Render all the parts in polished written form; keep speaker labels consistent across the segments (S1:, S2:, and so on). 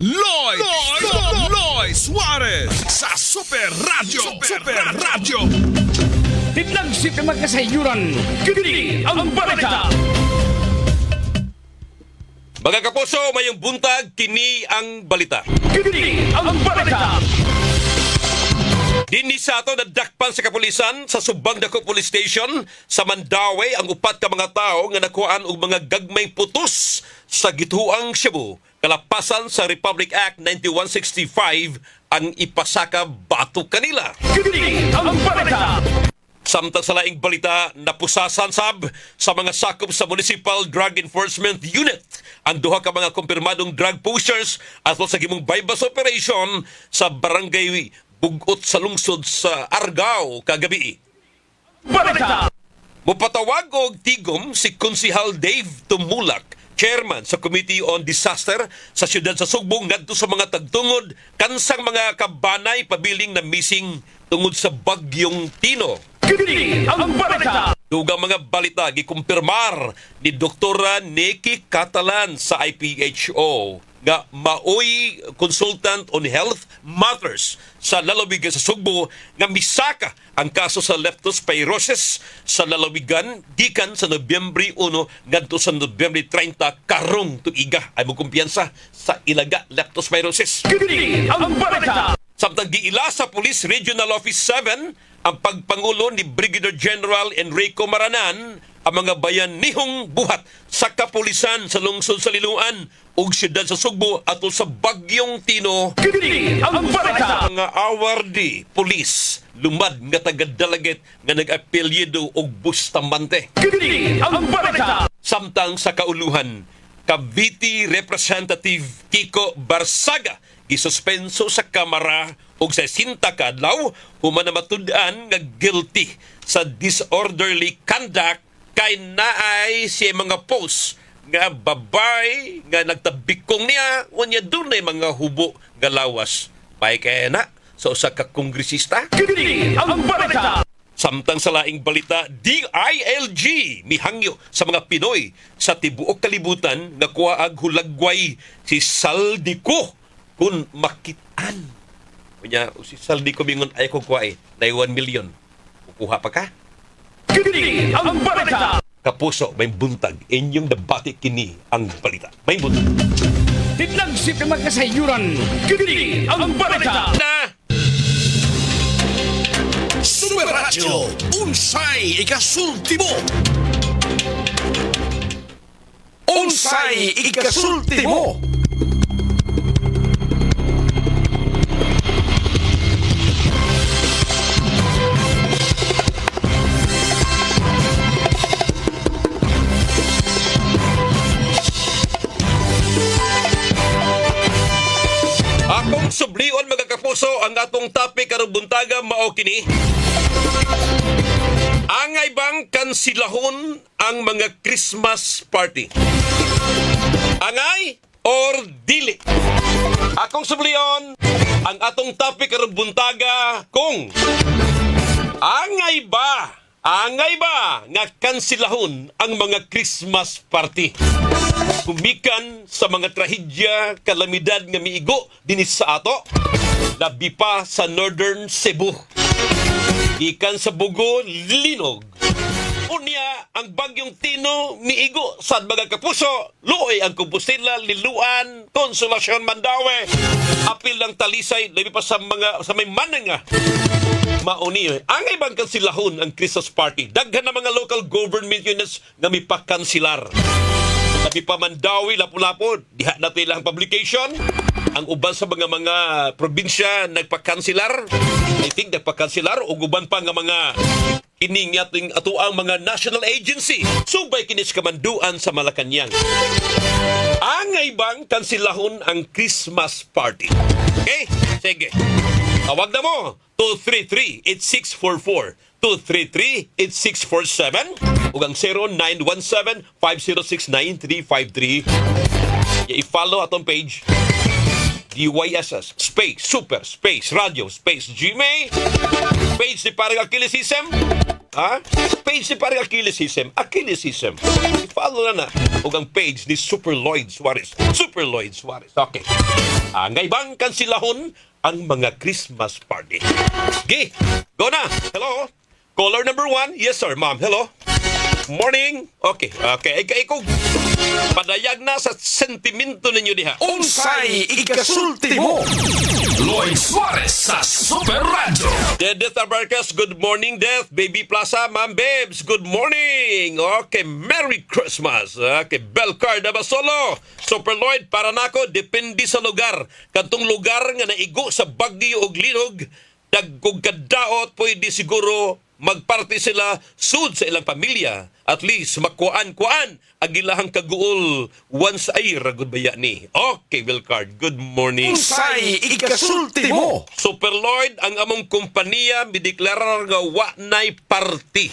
S1: Loy Suarez sa Super Radio.
S2: Tidlagsip na magkasayuran, kini ang balita.
S3: Mga kapuso, mayong buntag, kini ang balita.
S2: Kini ang balita.
S3: Dinhi sa ato nadakpan sa kapulisan sa Subang Dako Police Station sa Mandawi ang upat ka mga tao nga nakuhaan og mga gagmay putos sa gituang Cebu. Kalapasan sa Republic Act 9165 ang ipasaka batok kanila.
S2: Kini ang balita.
S3: Samtang sa laing balita, napusasan sab sa mga sakop sa Municipal Drug Enforcement Unit ang duha ka mga kumpirmadong drug pushers atol sa gimong bypass operation sa barangay Bugot sa lungsod sa Argao kagabi.
S2: Balita.
S3: Mupatawag og tigom si Konsihal Dave Tumulak, chairman sa Committee on Disaster sa siyudad sa Sugbong ngadto sa mga tagtungod kansang mga kabanay pabiling na missing tungod sa bagyong Tino.
S2: Kini ang balita.
S3: Dugang mga balita gikumpirmar ni Doktora Nikki Catalan sa IPHO nga maoy consultant on health matters sa lalawigan sa Sugbo nga misaka ang kaso sa leptospirosis sa lalawigan gikan sa Nobyembre 1 ngadto sa Nobyembre 30 karong tuiga ay mo kumpiyansa sa ilaga leptospirosis.
S2: Kini ang balita.
S3: Samtang giila sa Police Regional Office 7 ang pagpangulo ni Brigadier General Enrico Maranan ang mga bayanihong buhat sa kapulisan sa lungsod sa Liloan ug siyudad sa Sugbo atol sa bagyong Tino.
S2: Kini ang balita.
S3: Mga awardee police lumad nga taga-delegate nga nag-apelyido og Bustamante.
S2: Kini ang balita.
S3: Samtang sa kauluhan, Cavite Representative Kiko Barsaga gisuspenso sa Kamara og sa 60 kadlaw human na matud-an nga guilty sa disorderly conduct kay naay siya mga post nga babay nga nagtabikong niya unya dunay mga hubo nga lawas. May kaya na sa usa ka kongresista.
S2: Kini ang balita.
S3: Samtang sa laing balita, DILG mihangyo sa mga Pinoy sa tibuok kalibutan nga kuhaag hulagway si Saldico kung makitaan. Kunya, si Saldico mingon ay ko kuhay na 1 million. Kukuha pa ka?
S2: Kini ang balita.
S3: Kapuso, may buntag. Inyong debate kini ang balita. May buntag.
S2: Tidlagsip na magkasayuran, kini ang balita.
S3: Na!
S1: Super Radio, unsay ikasultimo. Unsay ikasultimo.
S3: Akong sublion mga kapuso ang atong topic karong buntaga mao kini. Angay bang kansilahon ang mga Christmas party? Angay or dili? Akong sublion ang atong topic karong buntaga kung angay ba nga kansilahon ang mga Christmas party? Kumikan sa mga trahedya, kalamidad nga miigo dinis sa ato, labi pa sa Northern Cebu. Ikan sa Bugo, linog. Unya, ang bagyong Tino, miigo sa mga kapuso, luoy ang Compostela, Liluan, Consolacion, Mandawi, apil ng Talisay, labi pa sa may manang nga. Mauni, ang ibang kansilahon ang Christmas party. Daghan na mga local government units nga mipakansilar. Labi pa Mandawi, Lapu-Lapu, diha na ilang publication. Ang uban sa mga probinsya nagpakansilar. I think nagpakansilar o uban pa nga mga ining yating ato ang mga national agency. Subay kinis kamanduan sa Malacañang. Angay bang kansilahon ang Christmas party? Okay? Sige. Tawag na mo. 233-8644. 233-8647 ug ang 0917-506-9353. I-follow atong page DYSS space super space radio space GMA page ni Parang Achilles System Ha? Page ni parang Achillesism. I-follow na o ang page ni Super Lloyd Suarez. Okay. Angay bang kansilahon ang mga Christmas party? Sige, go na. Hello? Caller number 1. Yes, sir, ma'am. Hello? Morning. Okay. Ikaw, padayag na sa sentimento ninyo diha.
S1: Unsay ikasulti mo? Lloyd Suarez sa Super Radio.
S3: Death Abarcas, good morning, Death. Baby Plaza, Ma'am Babes, good morning. Okay, Merry Christmas. Okay, Belcar Dabasolo. Super Lloyd, para nako, depende sa lugar. Kantong lugar nga naigo sa bagyo o linog, dagkog kadaot, pwede siguro magparty sila sud sa ilang pamilya. At least, makuan-kuan ang ilahang kaguol once a year, good baya ni. Okay, Belcard, good morning.
S1: Unsay ikasulti mo?
S3: Super Lloyd, ang among kumpanya mideklarar nga wa nay party.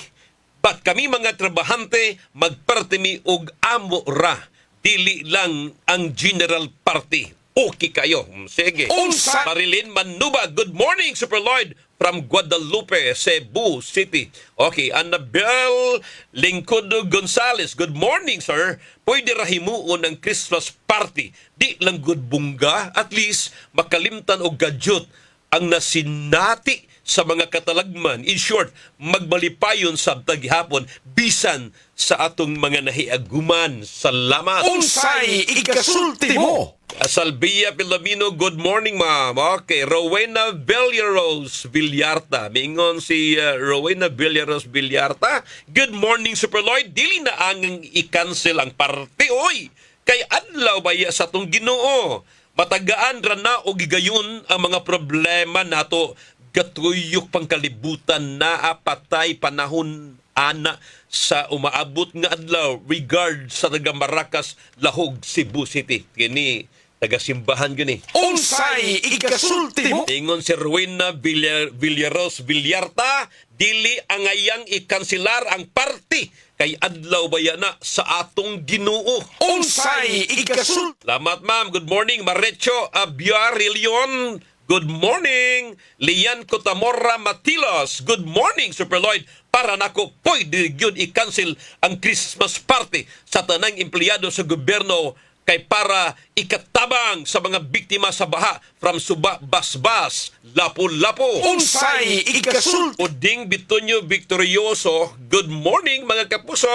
S3: But kami mga trabahante, magparty mi og amo ra. Dili lang ang general party. Okay kayo. Sige.
S1: Unsa?
S3: Marilyn Manuba, good morning, Super Lloyd. From Guadalupe, Cebu City. Okay, Annabel Lingkudo Gonzales. Good morning, sir. Pwede rahimuon ng Christmas party. Di lang good bungga, at least makalimtan og gadyot ang nasinati sa mga katalagman. In short, magmalipayon sa taghapon bisan sa atong mga nahiaguman. Salamat.
S1: Unsay ikasulti mo?
S3: Salvia Pilomino, good morning, ma'am. Okay, Rowena Villaros Villarta. Mingon si Rowena Villaros Villarta. Good morning, Super Lloyd. Dili na ang i-cancel ang party, oy. Kay adlaw baya sa tong Ginoo. Matagaan ra na o gigayon ang mga problema nato. Gatuyok pangkalibutan na apatay panahon ana sa umaabot nga adlaw regard sa taga Maracas, Lahog, Cebu City. Kini taga-simbahan gani.
S1: Unsay ikasulti mo?
S3: Ingon si Rowena Villaros Villarta, dili angayang ikanselar ang party kay adlaw bayana sa atong Ginoo.
S1: Unsay ikasulti?
S3: Salamat, ma'am. Good morning, Marecho Abiarilion. Good morning, Lian Cotamora Matilos. Good morning, Super Lloyd. Para nako pwede gyud i-cancel ang Christmas party sa tanang empleyado sa gobyerno kay para ikatabang sa mga biktima sa baha from Suba, Basbas, Lapu-Lapu.
S1: Unsay ikasulti?
S3: Uding Bitonyo Victorioso, good morning mga kapuso.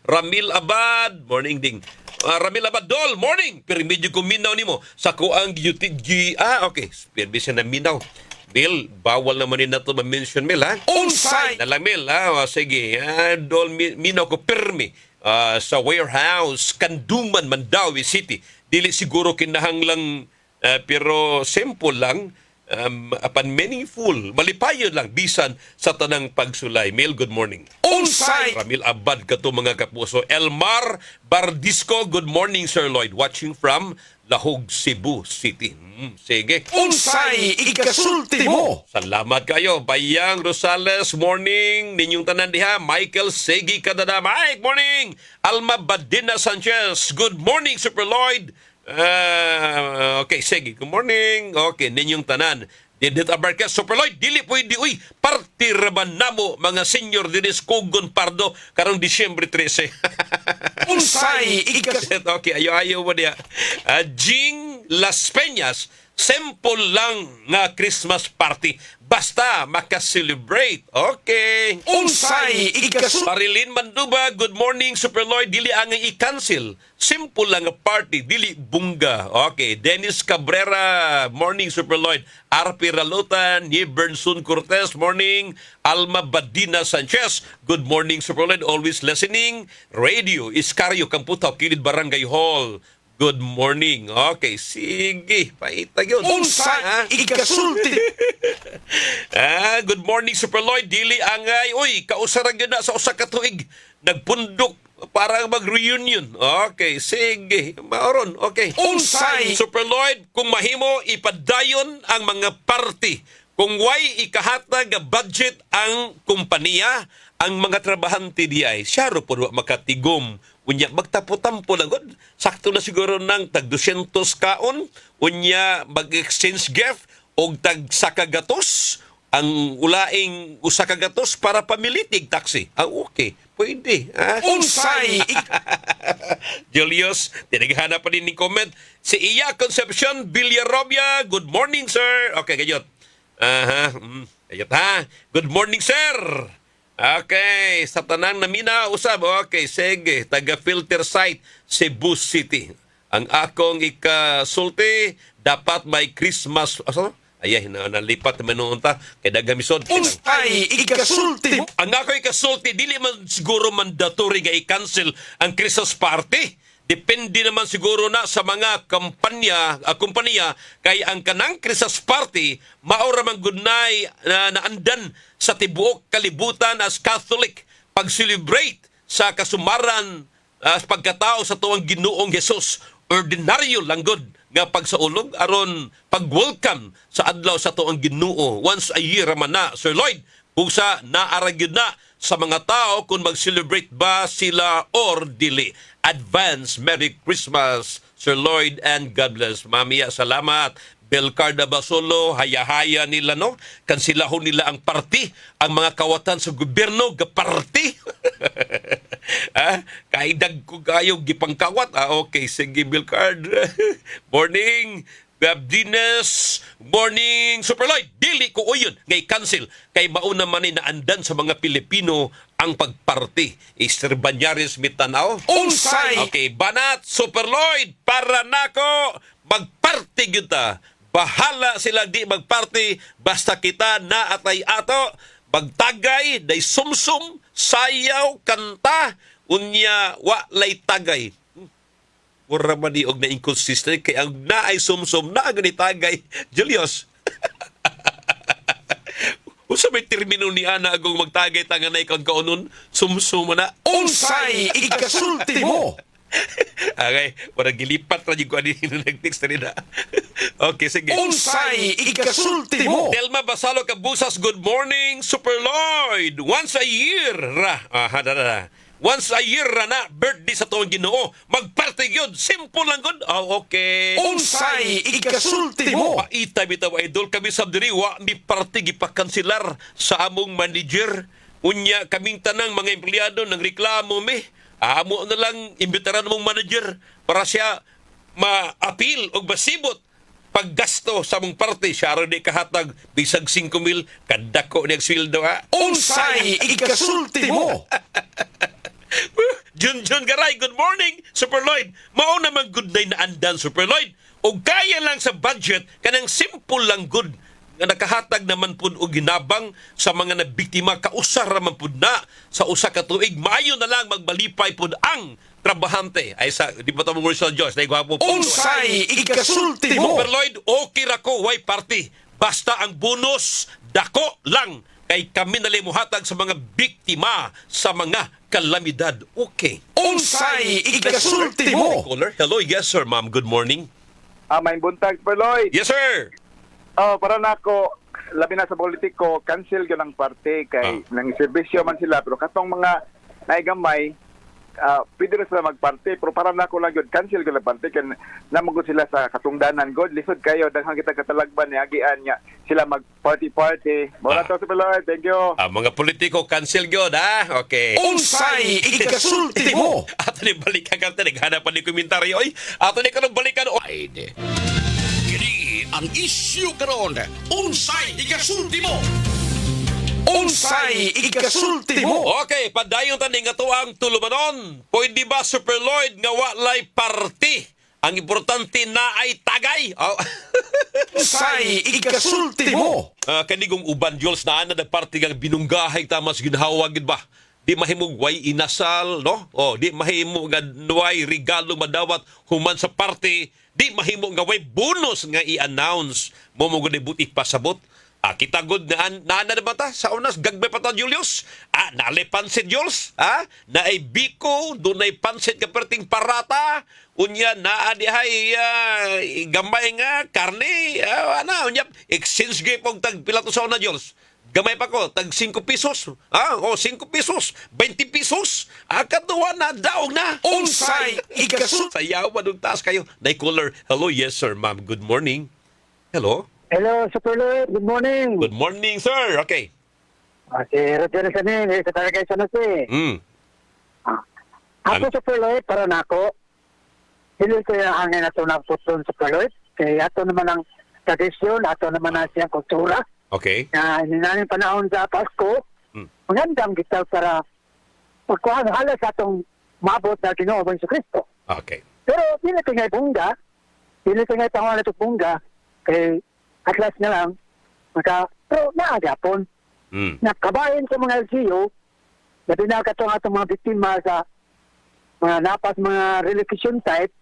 S3: Ramil Abad, morning ding. Ramil Abad, Dol, morning. Pero medyo kuminaw nimo sa kuang UTG. Okay. Pero bisa na minaw. Bill, bawal naman rin na ito ma-mention, Mil, ha?
S1: Unsay?
S3: Nalang, Mil, ha? Sige. Dol, minaw ko pirmi. Sa warehouse, Kanduman, Mandawi City. Dili siguro kinahanglang, pero simple lang, apan meaningful, malipayon lang, bisan sa tanang pagsulay. Mail, good morning.
S1: Unsay?
S3: Ramil Abad kato mga kapuso. Elmar Bardisco, good morning, Sir Lloyd. Watching from Lahog, Cebu City. Sige.
S1: Unsay ikasulti mo?
S3: Salamat kayo. Bayang Rosales, morning. Ninyong tanan diha. Michael Segi Kadada. Mike, morning. Alma Badina Sanchez. Good morning, Super Lloyd. Okay, Segi. Good morning. Okay, ninyong tanan. Didit Abarca, Super Lloyd, dili pwede, uy, party raman namo, mga senior dinis Kogon Pardo, karong Disyembre 13.
S1: Unsay ikasulti?
S3: Okay, ayaw mo niya. Jing Las Peñas, simple lang nga Christmas party. Basta makaselebrate. Okay.
S1: Unsay ikasulti?
S3: Marilyn Manduba, good morning, Super Lloyd. Dili ang i-cancel. Simple lang nga party, dili bungga. Okay. Dennis Cabrera, morning, Super Lloyd. RP Ralutan, ni Bernson Cortez, morning. Alma Badina Sanchez, good morning, Super Lloyd. Always listening. Radio, Iscaryo, Kamputaw, Kilid Barangay Hall. Good morning. Okay, sige. Paita yun.
S1: Unsay ikasulti?
S3: Good morning, Super Lloyd. Dili angay. Uy, kausarag yun na sa usa ka tuig. Nagpundok para mag-reunion. Okay, sige. Maoron. Okay.
S1: Unsay?
S3: Super Lloyd, kung mahimo, ipadayon ang mga party. Kung way ikahatag budget ang kumpanya, ang mga trabahante diay, siya ro po makatigom. Unya, magtapo-tampo lang. Sakto na siguro ng tag 200 kaon. Unya, mag-exchange gift o tag sakagatos. ang ulaing usa ka gatos para pamilitig taxi. Okay, pwede.
S1: Unsay
S3: Julius, tinighanap pa din ni comment. Si Iya Concepcion Villarobia, good morning, sir. Okay, gayot. Gayot ha. Good morning, sir. Okay, sa tanang namina usab. Okay, sige. Taga-filter site, Cebu City. Ang akong ikasulti, dapat may Christmas... Ayah, nalipat naman noon ta. Kaya dagamisod.
S1: Unsay ikasulti mo.
S3: Ang ako ikasulti, dili man siguro mandatory nga i-cancel ang Christmas party. Depende naman siguro na sa mga kumpanya kay ang kanang Christmas party maura man gunay na naandan sa tibuok kalibutan as Catholic pag-celebrate sa kasumaran pagkatao sa tuwang Ginoong Hesus. Ordinaryo lang gud nga pagsaulog aron pag-welcome sa adlaw sa tuwang Ginoo once a year man na, Sir Lloyd. Kung sa naaragyod na sa mga tao kung mag-celebrate ba sila or dili. Advance Merry Christmas, Sir Lloyd, and God bless. Mamiya, salamat. Belcarda Basolo, haya-haya nila, no? Kansilahon nila ang party, ang mga kawatan sa gobyerno, gaparty. Kaidag ko kayo gipangkawat. Okay, sige, Belcard. Morning. Gabdines, morning, Super Lloyd. Dili ko uyon ngay cancel kay mauna man ni naandan sa mga Pilipino ang pagparty. Easter Banyaris Mitanaw.
S1: Unsay
S3: Okay, banat, Super Lloyd, para nako magparty kita. Bahala sila di magparty basta kita na atay ato magtagay day sumsum sayaw kanta unya wa lay tagay. Wala man og na inconsistent kay ang naay sumsum na ganitagay Julius. Usa may termino ni ana agong magtagay tanganay kang kaunon sumsum na.
S1: Unsay ikasulti mo.
S3: Okay, wala gilipat ra jud ko ani nag-text na. Okay, sige.
S1: Unsay ikasulti mo.
S3: Delma Basalo Kabusas, good morning, Super Lloyd. Once a year ra. Once a year ra na birthday sa tuwang Ginoo. Magparty gyud, simple lang gud. Okay.
S1: Unsay ikasulti mo.
S3: Paita bitaw idol kami sa diri wa mi party gipakanselar sa among manager. Unya kaming tanang mga empleyado nang reklamo mi. Amo na lang imbitaran mong manager para siya ma-appeal o masibot paggasto sa mong party. Siya rin di kahatag bisag 5,000 kadako niyang sweldo ha.
S1: Unsay ikasulti mo.
S3: Jun Garay, good morning, Super Lloyd. Mao naman good day na andan, Super Lloyd. O kaya lang sa budget, kanang simple lang good nga nakahatag naman pud og ginabang sa mga nabiktima kausar man pud na sa usa ka tuig. Maayo na lang magbalipay pud ang trabahante. Ay sa di ba ta mo Marcel Jones, nay gwapo.
S1: Unsay ikasulti mo.
S3: Super Lloyd, okay ra ko way party. Basta ang bonus dako lang kay kami nalimuhatag sa mga biktima sa mga kalamidad. Okay.
S1: Unsay ikasulti mo.
S3: Caller, hello, yes sir, ma'am. Good morning.
S4: May buntag per Lloyd.
S3: Yes sir.
S4: Para na ako, labi na sa politiko, cancel yun ang parte kay nang serbisyo man sila. Pero katong mga naigamay, pwede na sila magparte. Pero para na ako lang yun, cancel yun ang parte. Kaya namagod sila sa katungdanan. God, lisod kayo. Daghang kita katalagban ni Agian niya. Sila mag-party-party. Muna to si Lloyd. Thank you.
S3: Mga politiko, cancel yun, ha? Okay.
S1: Unsay ikasulti mo.
S3: Ato ni balikan ka, naghanap pa ni komentaryo. Ato ni ka nang balikan. Ay, di.
S1: Ang issue karon, unsay ikasulti mo. Unsay ikasulti mo.
S3: Okay, padayon tani nga tuang tulumanon. Pwede ba Super Lloyd nga walay party? Ang importante na ay tagay.
S1: Unsay ikasulti mo.
S3: Kanigong uban Jules na nagparty nga binunggahay tamas ginhawa gid ba? Di mahimong way inasal, no? Di mahimo nga way regalo madawat human sa party. Di mahimo nga way bonus nga i-announce mo mo gud butik pasabot. Kita gud na naman ta sa unas gagbay pa ta Julius. Nalay pansit Jules, naay biko, dunay pansit ka perting parata. Unya naa dihay gamay nga karne, unya exchange gyud pog tag pila to sa una Jules. Gamay pa ko, tag 5 pesos. 5 pesos, 20 pesos. Katuwa na, daog na.
S1: Unsay ikasulti.
S3: Sayaw, manong taas kayo. Nay caller, hello, yes sir, ma'am. Good morning. Hello?
S5: Hello, Super Lloyd. Good morning.
S3: Good morning, sir. Okay.
S5: Si Roger Sanin, sa Taragay San Jose.
S3: Mm.
S5: Ako, Super Lloyd, para na ako, hindi ko yung hangin na ito na puton, Super Lloyd. Kaya ato naman ang tradisyon, ato naman ang siyang kultura.
S3: Okay.
S5: Na namin panahon sa Pasko, magandang kita para pagkuhan halas atong maabot na Ginoo ang Jesu Kristo.
S3: Okay.
S5: Pero hindi tingay bungga, hindi tingay panguhan na ito bungga, kay atlas na lang, pero naagapon. Nakabayan sa mga LGU, na pinakatong atong mga biktima sa mga napas mga relocation site,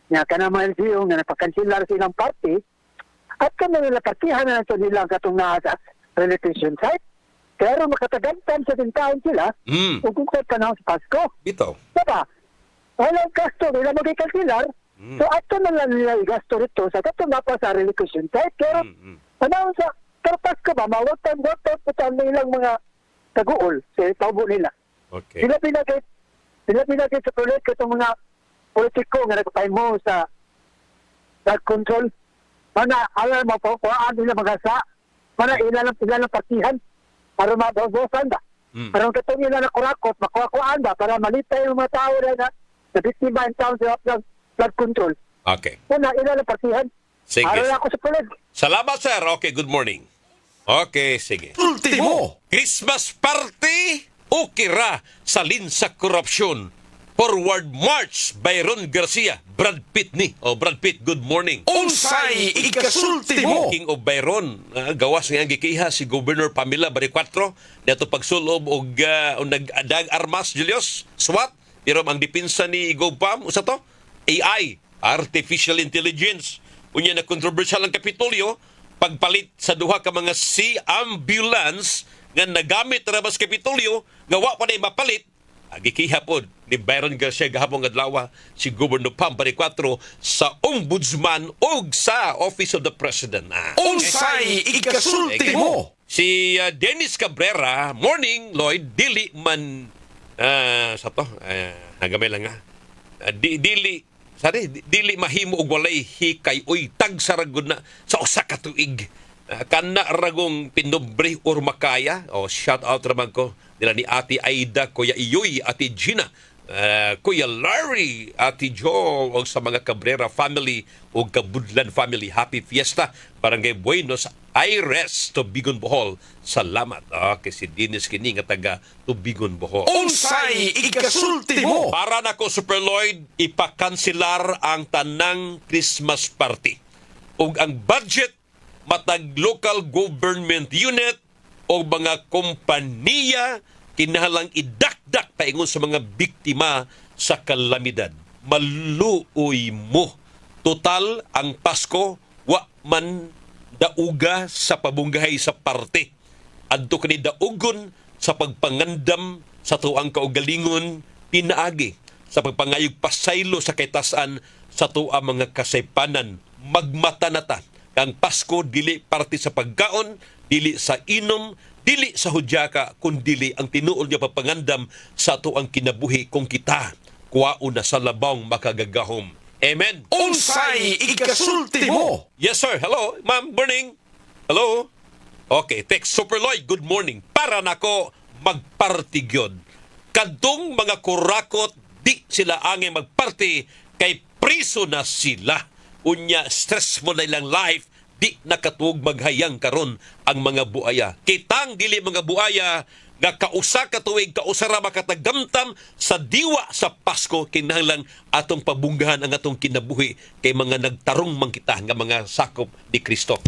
S5: na kanang mga LGU na napakansilar silang party, at kami nila partihan na ito nilang katong na sa relocation site. Pero makatagantan sa tintaon sila, kung kung panahon sa Pasko.
S3: Ito.
S5: Diba? Walang gasto, nila magkakansilar, so ato na lang nila i-gasto rito sa katong napas sa relocation site. Pero panahon sa Pasko ba, mawagtan na ilang mga taguol sa taubo nila.
S3: Okay.
S5: Sila pinagay sa prolet ko itong mga politiko nga nagpapay mo sa drug control. Mana, alam mo po, kuhaan nila mga sa, mana ilan partihan para mababosan ba? Parang katong nila na kurakot, makuha-kuhaan ba para malitay yung mga tao na biktima in town sa blood control.
S3: Okay.
S5: Una, ilan partihan.
S3: Sige.
S5: Aral ako sa prolet.
S3: Salamat, sir. Okay, good morning. Okay, sige.
S1: Ultimo.
S3: Christmas party o kira salin sa korupsyon. Forward March, Byron Garcia, Brad Pitt ni. Brad Pitt, good morning.
S1: Unsay ikasultimo.
S3: King of Byron, gawas nga gikiha si Governor Pamela Baricuatro dito pagsulob og nag-adag armas Julius SWAT pero ang dipinsa ni Gopam usa to AI, artificial intelligence. Unya na controversial ang Kapitolyo pagpalit sa duha ka mga sea ambulance nga nagamit ra sa Kapitolyo gawa pa na mapalit. Gikiha pod ni Byron Garcia gahapon adlaw si Governor Pam Baricuatro sa Ombudsman ug sa Office of the President.
S1: Unsay ikasultimo.
S3: Si Dennis Cabrera, morning, Lloyd, dili man sa to, nagamay lang nga. Dili mahimo og walay hikay oy tag saragod na sa usa ka tuig. Kana ragong pinobre or makaya. Shout out raman ko nila ni Ate Aida, Kuya Iyoy, Ate Gina, Kuya Larry, Ate Jo, o sa mga Cabrera family o Kabudlan family. Happy Fiesta. Barangay Buenos Aires, Tubigon, Bohol. Salamat. Okay, si Dennis Kini nga taga Tubigon, Bohol.
S1: Unsay ikasultimo.
S3: Para na ko, Super Lloyd, ipakansilar ang tanang Christmas party. Ug ang budget matag local government unit o mga kompanya kinahanglang idakdak paingon sa mga biktima sa kalamidad. Maluoy mo. Total, ang Pasko, wa man dauga sa pabunggahay sa parte. Adto kani daugon sa pagpangandam sa tuang kaugalingon pinaagi. Sa pagpangayog pasaylo sa kaitasan sa tuang mga kasaypanan. Magmatanata. Ang Pasko dili parte sa pagkaon, dili sa inom, dili sa hudyaka, kundi ang tinuol niya papangandam sa ato ang kinabuhi kung kita kuwaon na sa labang makagagahom. Amen.
S1: Unsay ikasultimo.
S3: Yes, sir. Hello, ma'am. Morning. Hello. Okay, text Super Lloyd. Good morning. Para nako magpartigyod. Kadtong mga kurakot, di sila angay magparty kay priso na sila. Unya, stressful na ilang life, di nakatuog maghayang karon ang mga buaya. Kitang dili mga buaya nga kausa ka tuig kausara makatagamtam sa diwa sa Pasko kinahanglan atong pabunggahan ang atong kinabuhi kay mga nagtarong man kita nga mga sakop ni Kristo.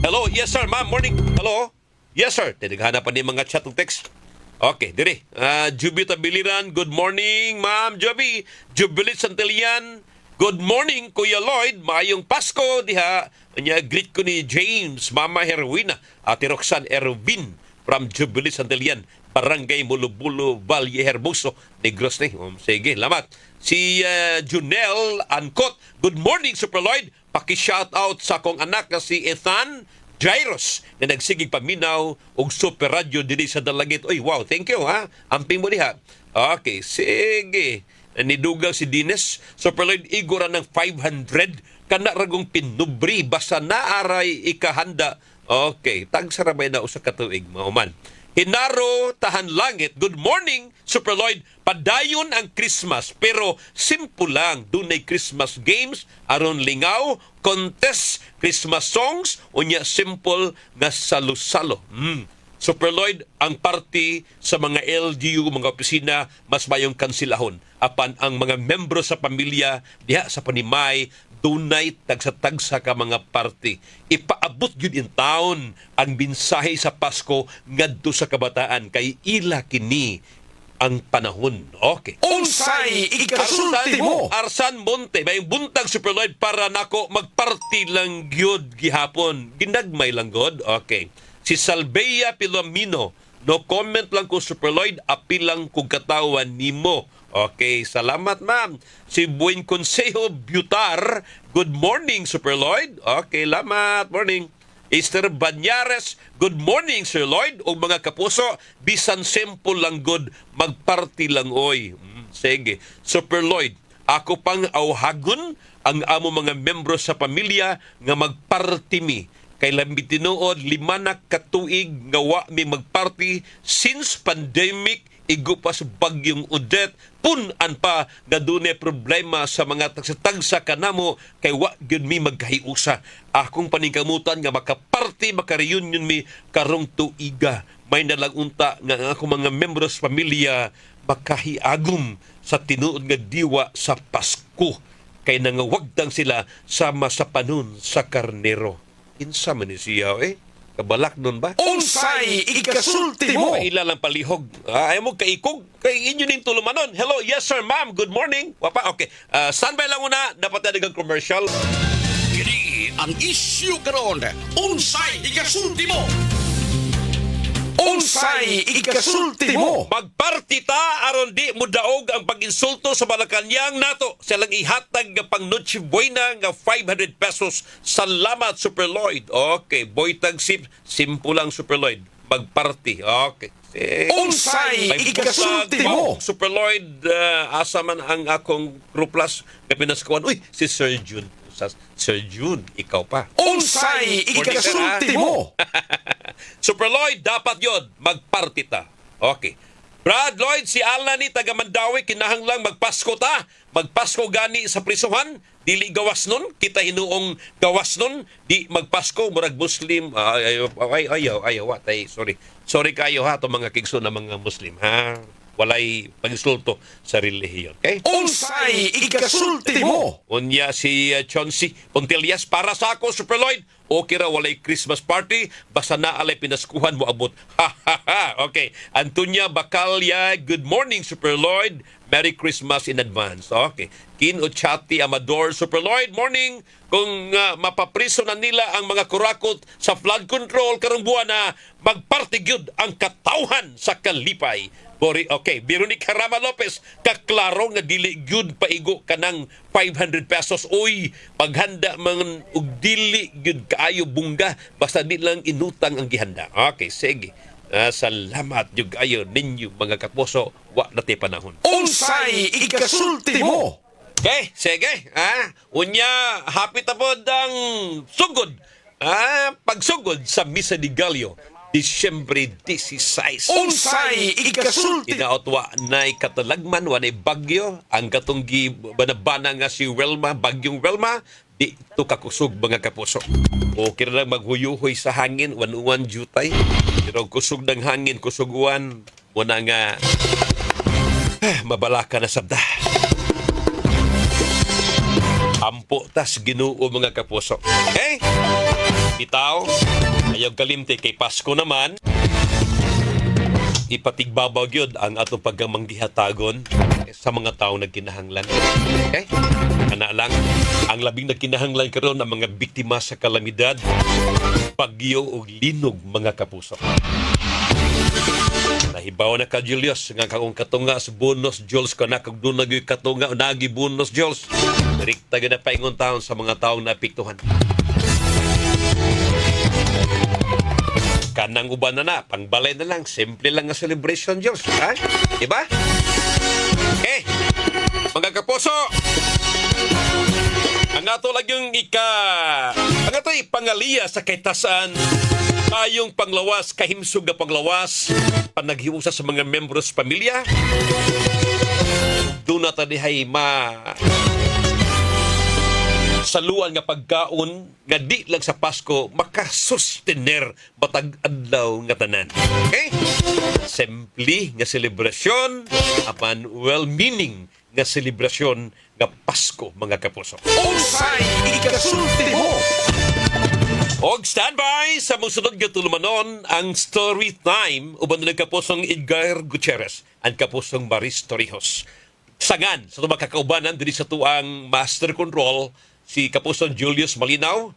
S3: Hello, yes sir, ma'am, morning. Hello. Yes sir, tinighanap pa ni mga chat ug text. Okay, dire. Juby Tabiliran, good morning, ma'am Juby. Jubilit Santillan, good morning, Kuya Lloyd. Maayong Pasko diha. Greet ko ni James, Mama Herwina, Ate Roxanne Ervin from Jubilee Santillan, Barangay Mulubulo, Valle Hermoso, Negros ni. Sige, lamat. Si Junel Ancot, good morning, Super Lloyd. Paki-shout out sa akong anak na si Ethan Jairos na nagsigig paminaw og Super Radio dili sa Dalagit. Oy, wow, thank you ha. Amping mo diha. Okay, sige. Nidugang si Dines. Super Lloyd, igora ng 500 kana ragong pinubri basta naaray ikahanda. Okay, tagsarabay na usa ka tuig mauman. Hinaro tahan langit. Good morning, Super Lloyd. Padayon ang Christmas pero simple lang. Dunay Christmas games, aron lingaw, contest, Christmas songs, unya simple nga salo-salo. Super Lloyd, ang party sa mga LGU, mga opisina, mas mayong kansilahon. Apan ang mga membro sa pamilya, diha sa Panimay, dunay tagsa-tagsa ka mga party. Ipaabot yun in town ang mensahe sa Pasko ngadto sa kabataan kay ila kini ang panahon. Okay.
S1: Unsay ikasulti mo?
S3: Arsan Monte, may buntag Super Lloyd para nako magparty lang gyud gihapon. Ginagmay lang god. Okay. Si Salveia Pilomino, no comment lang ko Super Lloyd, apilang kung katawan nimo. Okay, salamat ma'am. Si Buen Consejo Butar, good morning Super Lloyd. Okay, salamat. Morning. Esther Banyares, good morning Sir Lloyd. O mga kapuso, bisan simple lang good, magparty lang oy. Sige. Super Lloyd, ako pang awhagon ang amo mga membro sa pamilya nga magparty mi. Kay lambi tinuod 5 na katuig nga wa mi magparty since pandemic igo pa sa bagyong Odette punan pa nga dunay problema sa mga tagsa-tagsa kanamo kay wa gyud mi magkahiusa. Akong paningkamutan nga makaparty maka-reunion mi karong tuiga. May nalagunta nga ang akong mga membro sa pamilya makahiagom sa tinuod nga diwa sa Pasko kay nangawagdang sila sama sa panon sa karnero. Insa man ni siya kabalak nun ba?
S1: Unsay ikasulti mo?
S3: Ila lang palihog. Ayaw mo kaikog. Kay inyo ning tulumanon. Hello, yes sir ma'am. Good morning. Wapa, okay. Standby lang una. Dapat na nagang commercial.
S1: Kini ang issue karon. Unsay ikasulti mo? Unsay ikasulti mo?
S3: Magparty ta aron di mo daog ang pag-insulto sa Malacañang nato. Silang ihatag nga pang Noche Buena nga 500 pesos. Salamat Super Lloyd. Okay, boy tagsip. Simple lang Super Lloyd. Magparty. Okay.
S1: Unsay ikasulti mo?
S3: Super Lloyd, asa man ang akong crew plus nga pinaskuhan. Uy, si Sir June. Sir June, ikaw pa.
S1: Unsay ikasulti mo?
S3: Super Lloyd, dapat yun. Magparty ta. Okay. Brad Lloyd, si Alan ni taga Mandawi, kinahanglang magpasko ta. Magpasko gani sa prisuhan. Dili gawas nun. Kita hinuong gawas nun. Di magpasko. Murag Muslim. Ayaw. Sorry. Sorry kayo ha. Itong mga kigso na mga Muslim. Ha? Walay pag-insulto sa relihiyon. Okay?
S1: Unsay ikasulti mo?
S3: Unya si Chauncey Pontillas, para sa ako, Super Lloyd, okay ra walay Christmas party, basta naalay pinaskuhan mo abot. Ha ha ha. Okay. Antonia Bacalya, good morning, Super Lloyd. Merry Christmas in advance. Okay. Kin Ochati Amador, Super Lloyd, morning. Kung mapapriso na nila ang mga kurakot sa flood control karong buwan na magparty gyud ang katawhan sa kalipay. Okay, Veronica Rama Lopez, kaklaro nga dili gyud paigo kanang 500 pesos. Uy, maghanda man og dili gyud kaayo bungga basta di lang inutang ang gihanda. Okay, sige. Salamat jud ayo ninyo mga kapuso, wa na tay panahon.
S1: Unsay ikasulti mo?
S3: Okay, sige. Unya, happy tapod ang sugod. Pagsugod sa Misa de Gallo. Disyembre 16.
S1: Unsay ikasulti?
S3: Inaotwa na'y katalagman, wanay bagyo. Ang katunggi banabana nga si Welma, bagyong Welma, di ito kakusog mga kapuso. Okay na lang maghuyuhoy sa hangin, wanuan jutay. Pero kusog ng hangin, kusuguan, wala nga mabalaka na sabda. Ampo tas Ginoo mga kapuso. Okay? Bitaw, ayaw kalimti kay Pasko naman. Ipatigbabaw yun ang atong pagkamangihatagon sa mga tao nagkinahanglan. Okay? Kana lang, ang labing nagkinahanglan karon ang mga biktima sa kalamidad, bagyo o linog mga kapuso. Nahibaw na ka Julius nga kakong katunga sa bonus Jules ka na kag doon nagyoy katunga nagi bonus Jules. Direkta gina paingon taon sa mga taong naapektuhan. Kanang uban na pangbalay na lang, simple lang nga celebration Jules, ha? Diba? Mga kapuso, ang Ang ato lang yung ang ato pangaliya sa kaitasan, tayong panglawas, kahimsog na panglawas, panaghiusa sa mga membros pamilya, doon na tanihay saluan nga pagkaon nga di lang sa Pasko makasustener matag adlaw nga tanan. Okay? Simply nga selebrasyon apan well-meaning nga selebrasyon nga Pasko mga kapuso.
S1: Unsay ikasulti mo?
S3: Og standby sa musunod nga tulumanon ang story time uban ng kapusong Edgar Gutierrez ang kapusong Maris Torrijos. Sangan sa tumang kakaubanan diri sa tuang master control si kapusong Julius Malinaw,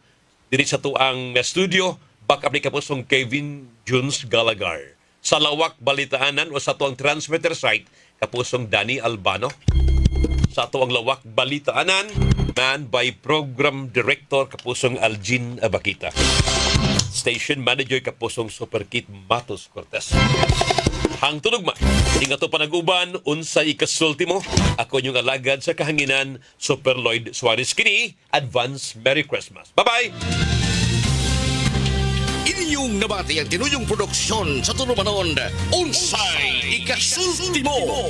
S3: diri sa tuang studio backup ni kapusong Kevin Jones Gallagher. Sa lawak balitaanan o sa tuang transmitter site kapusong Danny Albano. Sa tuang lawak balitaanan man by program director kapusong Algin Abakita. Station manager kapusong Superkit Matos Cortez. Hang tunugma, ingato panag-uban, unsay ikasulti mo. Ako yung alagad sa kahanginan, Super Lloyd Suarez kini. Advance Merry Christmas. Bye-bye!
S1: Inyong nabati ang tinuyong produksyon sa tulumanon. Unsay ikasulti mo?